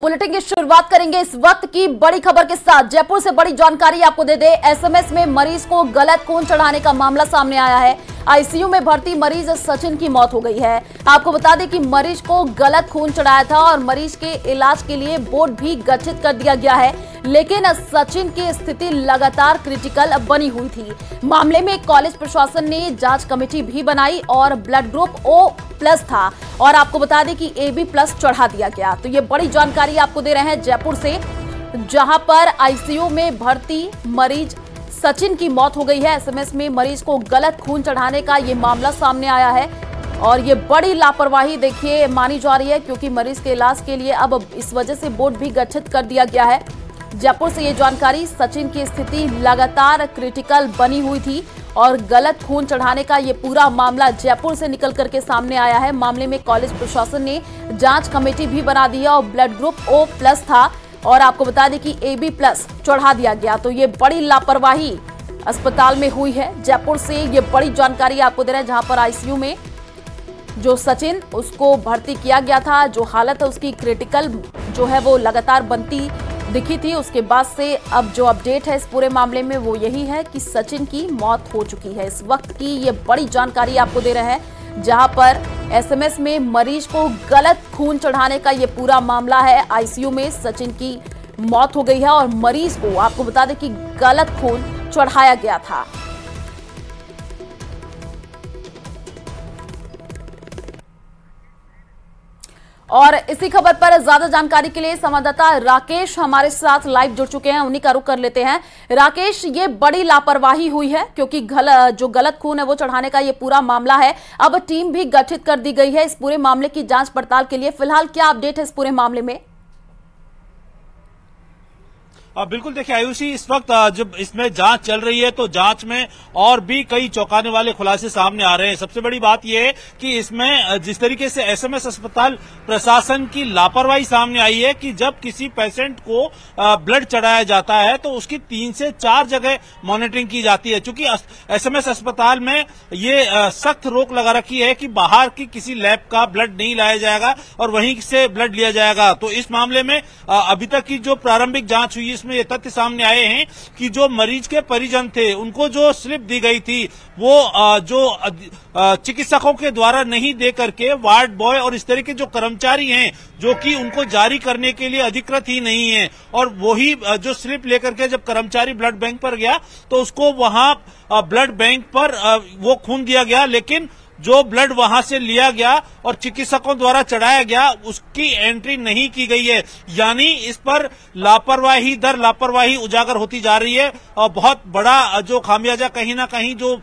Bulletin की शुरुआत करेंगे इस वक्त की बड़ी खबर के साथ। जयपुर से बड़ी जानकारी आपको दे दे। एसएमएस में मरीज को गलत खून चढ़ाने का मामला सामने आया है। आईसीयू में भर्ती मरीज सचिन की मौत हो गई है। आपको बता दें कि मरीज को गलत खून चढ़ाया था और मरीज के इलाज के लिए बोर्ड भी गठित कर दिया गया है, लेकिन सचिन की स्थिति लगातार क्रिटिकल बनी हुई थी। मामले में कॉलेज प्रशासन ने जांच कमेटी भी बनाई और ब्लड ग्रुप O+ था और आपको बता दें कि AB+ चढ़ा दिया गया। तो ये बड़ी जानकारी आपको दे रहे हैं जयपुर से, जहां पर आईसीयू में भर्ती मरीज सचिन की मौत हो गई है। एसएमएस में मरीज को गलत खून चढ़ाने का ये मामला सामने आया है और ये बड़ी लापरवाही देखिए मानी जा रही है, क्योंकि मरीज के इलाज के लिए अब इस वजह से बोर्ड भी गठित कर दिया गया है। जयपुर से ये जानकारी। सचिन की स्थिति लगातार क्रिटिकल बनी हुई थी और गलत खून चढ़ाने का ये पूरा मामला जयपुर से निकल करके सामने आया है। मामले में कॉलेज प्रशासन ने जांच कमेटी भी बना दी है और ब्लड ग्रुप O+ था और आपको बता दें कि AB+ चढ़ा दिया गया। तो ये बड़ी लापरवाही अस्पताल में हुई है। जयपुर से ये बड़ी जानकारी आपको दे रहे हैं, जहां पर आईसीयू में जो सचिन उसको भर्ती किया गया था, जो हालत है उसकी क्रिटिकल जो है वो लगातार बनती दिखी थी। उसके बाद से अब जो अपडेट है इस पूरे मामले में वो यही है कि सचिन की मौत हो चुकी है। इस वक्त की ये बड़ी जानकारी आपको दे रहे हैं, जहां पर एसएमएस में मरीज को गलत खून चढ़ाने का ये पूरा मामला है। आईसीयू में सचिन की मौत हो गई है और मरीज को आपको बता दें कि गलत खून चढ़ाया गया था। और इसी खबर पर ज्यादा जानकारी के लिए संवाददाता राकेश हमारे साथ लाइव जुड़ चुके हैं, उन्हीं का रुख कर लेते हैं। राकेश, ये बड़ी लापरवाही हुई है क्योंकि जो गलत खून है वो चढ़ाने का ये पूरा मामला है। अब टीम भी गठित कर दी गई है इस पूरे मामले की जांच पड़ताल के लिए। फिलहाल क्या अपडेट है इस पूरे मामले में? बिल्कुल, देखिए आयुषी, इस वक्त जब इसमें जांच चल रही है तो जांच में और भी कई चौंकाने वाले खुलासे सामने आ रहे हैं। सबसे बड़ी बात यह है कि इसमें जिस तरीके से एसएमएस अस्पताल प्रशासन की लापरवाही सामने आई है कि जब किसी पेशेंट को ब्लड चढ़ाया जाता है तो उसकी 3 से 4 जगह मॉनिटरिंग की जाती है। चूंकि एसएमएस अस्पताल में ये सख्त रोक लगा रखी है कि बाहर की किसी लैब का ब्लड नहीं लाया जाएगा और वहीं से ब्लड लिया जाएगा। तो इस मामले में अभी तक की जो प्रारंभिक जांच हुई इसमें ये तथ्य सामने आए हैं कि जो मरीज के परिजन थे उनको जो स्लिप दी गई थी वो जो चिकित्सकों के द्वारा नहीं दे करके वार्ड बॉय और इस तरह के जो कर्मचारी हैं जो कि उनको जारी करने के लिए अधिकृत ही नहीं है, और वही जो स्लिप लेकर के जब कर्मचारी ब्लड बैंक पर गया तो उसको वहां ब्लड बैंक पर वो खून दिया गया, लेकिन जो ब्लड वहां से लिया गया और चिकित्सकों द्वारा चढ़ाया गया उसकी एंट्री नहीं की गई है। यानी इस पर लापरवाही दर लापरवाही उजागर होती जा रही है और बहुत बड़ा जो खामियाजा कहीं ना कहीं जो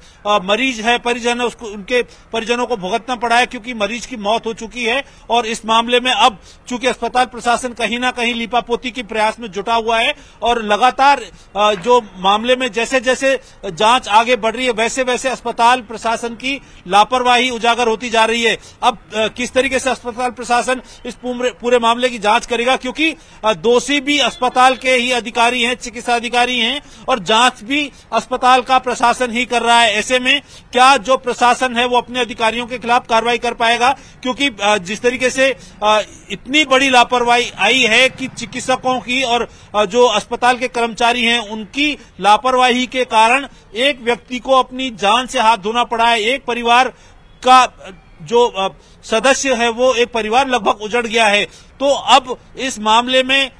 मरीज है, परिजन है, उसको उनके परिजनों को भुगतना पड़ा है, क्योंकि मरीज की मौत हो चुकी है। और इस मामले में अब चूंकि अस्पताल प्रशासन कहीं ना कहीं लीपापोती के प्रयास में जुटा हुआ है और लगातार जो मामले में जैसे जैसे जांच आगे बढ़ रही है वैसे वैसे अस्पताल प्रशासन की लापरवाही उजागर होती जा रही है। अब किस तरीके से अस्पताल प्रशासन इस पूरे मामले की जांच करेगा, क्योंकि दोषी भी अस्पताल के ही अधिकारी हैं, चिकित्सा अधिकारी हैं, और जांच भी अस्पताल का प्रशासन ही कर रहा है। ऐसे में क्या जो प्रशासन है वो अपने अधिकारियों के खिलाफ कार्रवाई कर पाएगा? क्योंकि जिस तरीके से इतनी बड़ी लापरवाही आई है कि चिकित्सकों की और जो अस्पताल के कर्मचारी हैं उनकी लापरवाही के कारण एक व्यक्ति को अपनी जान से हाथ धोना पड़ा है। एक परिवार का जो सदस्य है वो एक परिवार लगभग उजड़ गया है। तो अब इस मामले में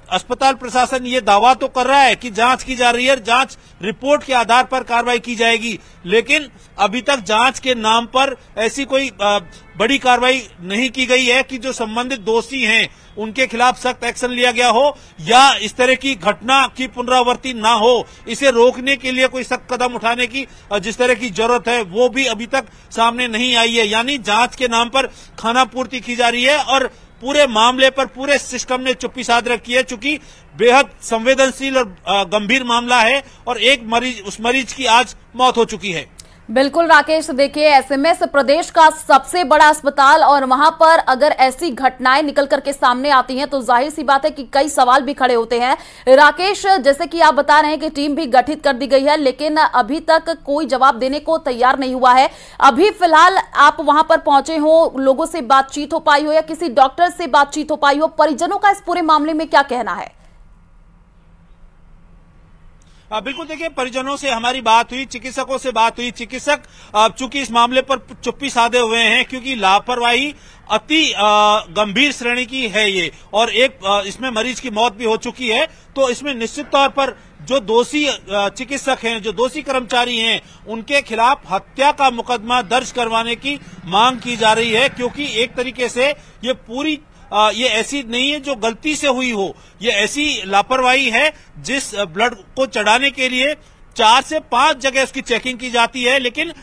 अस्पताल प्रशासन ये दावा तो कर रहा है कि जांच की जा रही है, जांच रिपोर्ट के आधार पर कार्रवाई की जाएगी, लेकिन अभी तक जांच के नाम पर ऐसी कोई बड़ी कार्रवाई नहीं की गई है कि जो संबंधित दोषी हैं उनके खिलाफ सख्त एक्शन लिया गया हो या इस तरह की घटना की पुनरावृत्ति ना हो। इसे रोकने के लिए कोई सख्त कदम उठाने की जिस तरह की जरूरत है वो भी अभी तक सामने नहीं आई है। यानी जांच के नाम पर खानापूर्ति की जा रही है और पूरे मामले पर पूरे सिस्टम ने चुप्पी साध रखी है, चूंकि बेहद संवेदनशील और गंभीर मामला है और एक मरीज, उस मरीज की आज मौत हो चुकी है। बिल्कुल राकेश, देखिए एसएमएस प्रदेश का सबसे बड़ा अस्पताल और वहां पर अगर ऐसी घटनाएं निकल करके सामने आती हैं तो जाहिर सी बात है कि कई सवाल भी खड़े होते हैं। राकेश, जैसे कि आप बता रहे हैं कि टीम भी गठित कर दी गई है, लेकिन अभी तक कोई जवाब देने को तैयार नहीं हुआ है। अभी फिलहाल आप वहां पर पहुंचे हो, लोगों से बातचीत हो पाई हो या किसी डॉक्टर से बातचीत हो पाई हो, परिजनों का इस पूरे मामले में क्या कहना है? बिल्कुल, देखिए परिजनों से हमारी बात हुई, चिकित्सकों से बात हुई। चिकित्सक चूंकि इस मामले पर चुप्पी साधे हुए हैं क्योंकि लापरवाही अति गंभीर श्रेणी की है ये, और एक इसमें मरीज की मौत भी हो चुकी है। तो इसमें निश्चित तौर पर जो दोषी चिकित्सक हैं, जो दोषी कर्मचारी हैं, उनके खिलाफ हत्या का मुकदमा दर्ज करवाने की मांग की जा रही है, क्योंकि एक तरीके से ये पूरी ये ऐसी नहीं है जो गलती से हुई हो, ये ऐसी लापरवाही है जिस ब्लड को चढ़ाने के लिए 4 से 5 जगह उसकी चेकिंग की जाती है, लेकिन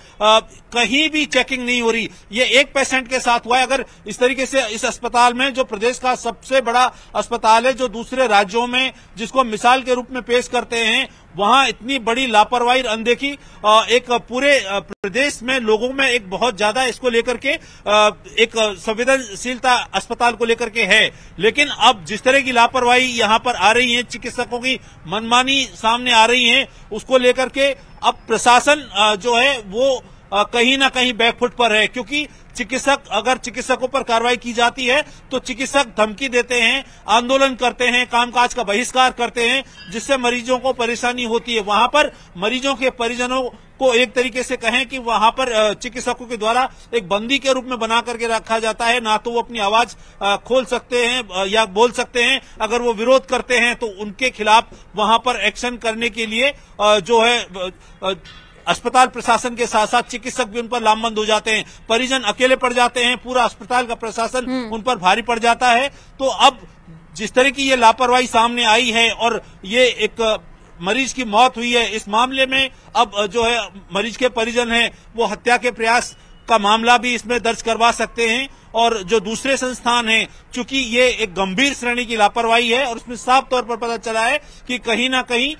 कहीं भी चेकिंग नहीं हो रही। ये एक पेशेंट के साथ हुआ है। अगर इस तरीके से इस अस्पताल में, जो प्रदेश का सबसे बड़ा अस्पताल है, जो दूसरे राज्यों में जिसको मिसाल के रूप में पेश करते हैं, वहां इतनी बड़ी लापरवाही, अनदेखी एक पूरे प्रदेश में लोगों में एक बहुत ज्यादा इसको लेकर के एक संवेदनशीलता अस्पताल को लेकर के है। लेकिन अब जिस तरह की लापरवाही यहां पर आ रही है, चिकित्सकों की मनमानी सामने आ रही है, उसको लेकर के अब प्रशासन जो है वो कहीं ना कहीं बैकफुट पर है, क्योंकि अगर चिकित्सकों पर कार्रवाई की जाती है तो चिकित्सक धमकी देते हैं, आंदोलन करते हैं, कामकाज का बहिष्कार करते हैं, जिससे मरीजों को परेशानी होती है। वहां पर मरीजों के परिजनों को एक तरीके से कहें कि वहां पर चिकित्सकों के द्वारा एक बंदी के रूप में बना करके रखा जाता है, ना तो वो अपनी आवाज खोल सकते हैं या बोल सकते हैं। अगर वो विरोध करते हैं तो उनके खिलाफ वहां पर एक्शन करने के लिए जो है अस्पताल प्रशासन के साथ साथ चिकित्सक भी उन पर लामबंद हो जाते हैं, परिजन अकेले पड़ जाते हैं, पूरा अस्पताल का प्रशासन उन पर भारी पड़ जाता है। तो अब जिस तरह की ये लापरवाही सामने आई है और ये एक मरीज की मौत हुई है, इस मामले में अब जो है मरीज के परिजन हैं वो हत्या के प्रयास का मामला भी इसमें दर्ज करवा सकते हैं। और जो दूसरे संस्थान हैं, चूंकि ये एक गंभीर श्रेणी की लापरवाही है और उसमें साफ तौर पर पता चला है कि कहीं ना कहीं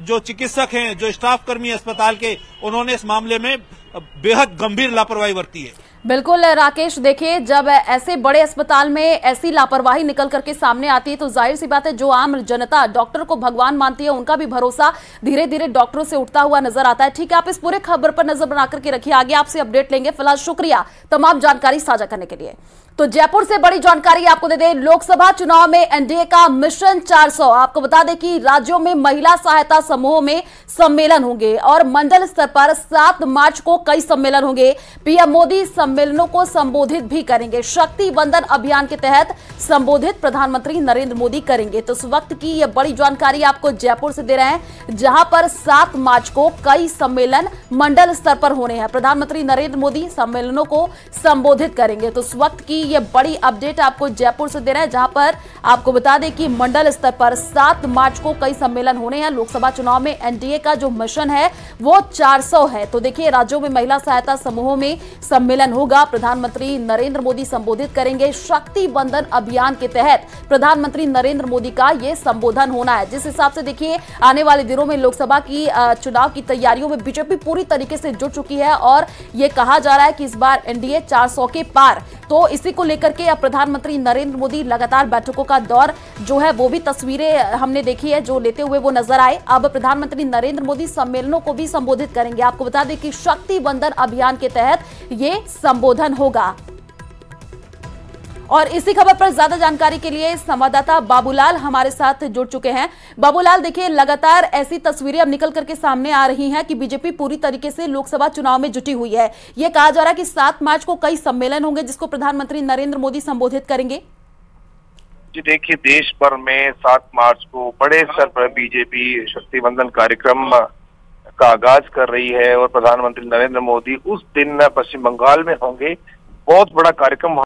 जो चिकित्सक हैं, जो स्टाफ कर्मी अस्पताल के, उन्होंने इस मामले में बेहद गंभीर लापरवाही बरती है। बिल्कुल राकेश, देखिए जब ऐसे बड़े अस्पताल में ऐसी लापरवाही निकल करके सामने आती है तो जाहिर सी बात है जो आम जनता डॉक्टर को भगवान मानती है, उनका भी भरोसा धीरे धीरे डॉक्टरों से उठता हुआ नजर आता है। ठीक है, आप इस पूरे खबर पर नजर बना करके रखिए, आगे आपसे अपडेट लेंगे। फिलहाल शुक्रिया तमाम जानकारी साझा करने के लिए। तो जयपुर से बड़ी जानकारी आपको दे दें, लोकसभा चुनाव में एनडीए का मिशन 400। आपको बता दें कि राज्यों में महिला सहायता समूहों में सम्मेलन होंगे और मंडल स्तर पर 7 मार्च को कई सम्मेलन होंगे। पीएम मोदी सम्मेलनों को संबोधित भी करेंगे। शक्ति बंधन अभियान के तहत संबोधित प्रधानमंत्री नरेंद्र मोदी करेंगे। तो इस वक्त की यह बड़ी जानकारी आपको जयपुर से दे रहे हैं, जहां पर 7 मार्च को कई सम्मेलन मंडल स्तर पर होने हैं। प्रधानमंत्री नरेंद्र मोदी सम्मेलनों को संबोधित करेंगे। तो इस वक्त की ये बड़ी अपडेट आपको जयपुर से दे रहे हैं, जहां पर आपको बता दें कि मंडल स्तर पर 7 मार्च को कई सम्मेलन होने हैं। लोकसभा चुनाव में एनडीए का जो मिशन है वो 400 है। तो देखिए राज्यों में महिला सहायता समूहों में सम्मेलन होगा, प्रधानमंत्री नरेंद्र मोदी संबोधित करेंगे। शक्ति बंधन अभियान के तहत प्रधानमंत्री नरेंद्र मोदी का यह संबोधन होना है। जिस हिसाब से देखिए आने वाले दिनों में लोकसभा की चुनाव की तैयारियों में बीजेपी पूरी तरीके से जुट चुकी है और यह कहा जा रहा है कि इस बार एनडीए 400 के पार। तो इसी को लेकर के अब प्रधानमंत्री नरेंद्र मोदी लगातार बैठकों का दौर जो है वो भी तस्वीरें हमने देखी है जो लेते हुए वो नजर आए। अब प्रधानमंत्री नरेंद्र मोदी सम्मेलनों को भी संबोधित करेंगे। आपको बता दें कि शक्ति बंधन अभियान के तहत ये संबोधन होगा। और इसी खबर पर ज्यादा जानकारी के लिए संवाददाता बाबूलाल हमारे साथ जुड़ चुके हैं। बाबूलाल, देखिए लगातार ऐसी तस्वीरें अब निकल करके सामने आ रही हैं कि बीजेपी पूरी तरीके से लोकसभा चुनाव में जुटी हुई है। यह कहा जा रहा है कि 7 मार्च को कई सम्मेलन होंगे जिसको प्रधानमंत्री नरेंद्र मोदी संबोधित करेंगे। जी देखिए, देश भर में 7 मार्च को बड़े स्तर पर बीजेपी शक्ति बंधन कार्यक्रम का आगाज कर रही है और प्रधानमंत्री नरेंद्र मोदी उस दिन पश्चिम बंगाल में होंगे। बहुत बड़ा कार्यक्रम